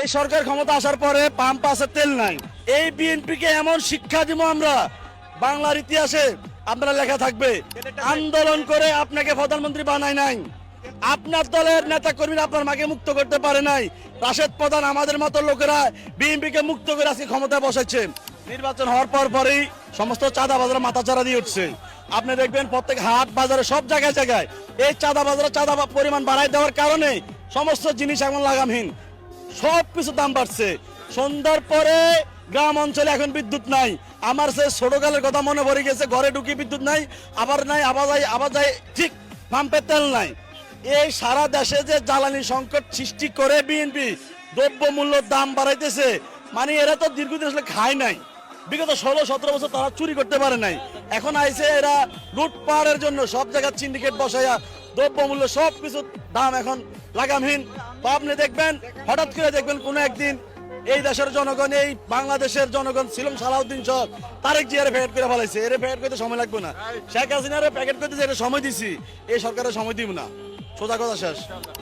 এই সরকার ক্ষমতা আসার পরে পাম্প আছে, তেল নাই। এই বিএনপিকে এমন শিক্ষা দিব আমরা, বাংলার ইতিহাসে আপনারা লেখা থাকবে, আন্দোলন করে আপনাকে প্রধানমন্ত্রী বানায় নাই, আপনার দলের নেতা কর্মীরা আপনার মাকে মুক্ত করতে পারে নাই। রাশেদ প্রধান আমাদের মতো লোকেরা বিএনপিকে মুক্ত করে আজকে ক্ষমতায় বসাচ্ছে। নির্বাচন হওয়ার পরেই সমস্ত চাঁদাবাজরা মাথাচাড়া দিয়ে উঠছে। আপনি দেখবেন প্রত্যেক হাট বাজারে সব জায়গায় জায়গায় এই চাঁদাবাজরা চাঁদা পরিমাণ বাড়াই দেওয়ার কারণে সমস্ত জিনিস এখন লাগামহীন, সব কিছু দাম বাড়ছে। সন্ধ্যার পরে গ্রাম অঞ্চলে এখন বিদ্যুৎ নাই। আমার সে ছোটকালের কথা মনে পড়ে গেছে, ঘরে ঢুকি বিদ্যুৎ নাই, আবার নাই, আবার যায়, ঠিক পাম্পে তেল নাই। এই সারা দেশে যে জ্বালানি সংকট সৃষ্টি করে বিএনপি দ্রব্য মূল্য দাম বাড়াইতেছে, মানে এরা তো দীর্ঘদিন আসলে খায় নাই, বিগত 16-17 বছর তারা চুরি করতে পারে নাই। এখন আইছে এরা লুটপাটের জন্য সব জায়গায় সিন্ডিকেট বসাইয়া দ্রব্য মূল্য সব কিছু দাম এখন লাগামহীন। তো আপনি দেখবেন, হঠাৎ করে দেখবেন কোনো একদিন এই দেশের জনগণ, এই বাংলাদেশের জনগণ ছিলাম সালাউদ্দিন সহ তারেক জিয়ারে প্যাকেট করে ফেলাইছে। এর প্যাকেট করতে সময় লাগবে না, শেখ হাসিনারে প্যাকেট করতে যে সময় দিছি, এই সরকারের সময় দিব না। সোজা কথা শেষ।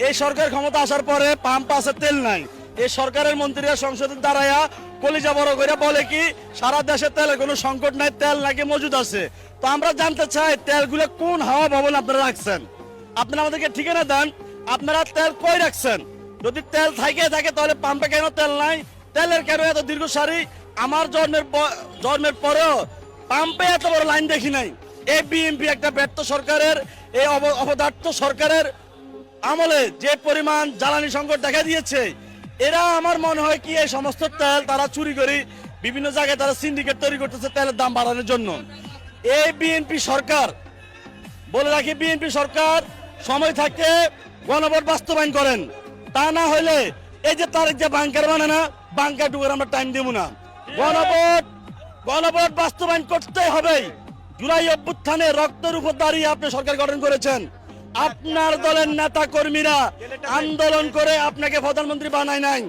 এই সরকার ক্ষমতা আসার পরে পাম্প আছে, তেল নাই। এই সরকারের মন্ত্রীরা সংসদে দাঁড়ায়া কলিজা বড় করে বলে কি সারা দেশে তেলের কোনো সংকট নাই, তেল নাকি মজুদ আছে। তো আমরা জানতে চাই তেলগুলো কোন হাওয়া ভবন আপনারা রাখছেন, আপনারা আমাদেরকে ঠিকানা দেন, আপনারা তেল কই রাখছেন। যদি তেল থাকে তাহলে পাম্পে কেন তেল নাই, তেলের কেন এত দীর্ঘ সারি। আমার জন্মের পরেও পাম্পে এত বড় লাইন দেখি নাই। এই বিএনপি একটা ব্যর্থ সরকারের, এই অপদার্থ সরকারের আমলে যে পরিমাণ জ্বালানি সংকট দেখা দিয়েছে, এরা আমার মনে হয় কি এই সমস্ত তেল তারা চুরি করে বিভিন্ন জায়গায় তারা সিন্ডিকেট তৈরি করতেছে তেলের দাম বাড়ানোর জন্য। এই বিএনপি সরকার, বলে রাখি, বিএনপি সরকার সময় থাকতে গণভোট বাস্তবায়ন করেন, তা না হলে এই যে তার যে বাংকার বানায় না, বাংকার ঢুকার আমরা টাইম দেব না। গণভোট বাস্তবায়ন করতে হবে। জুলাই অভ্যুত্থানে রক্তের উপর দাঁড়িয়ে আপনি সরকার গঠন করেছেন, আপনার দলের নেতা কর্মীরা আন্দোলন করে আপনাকে প্রধানমন্ত্রী বানায় নাই।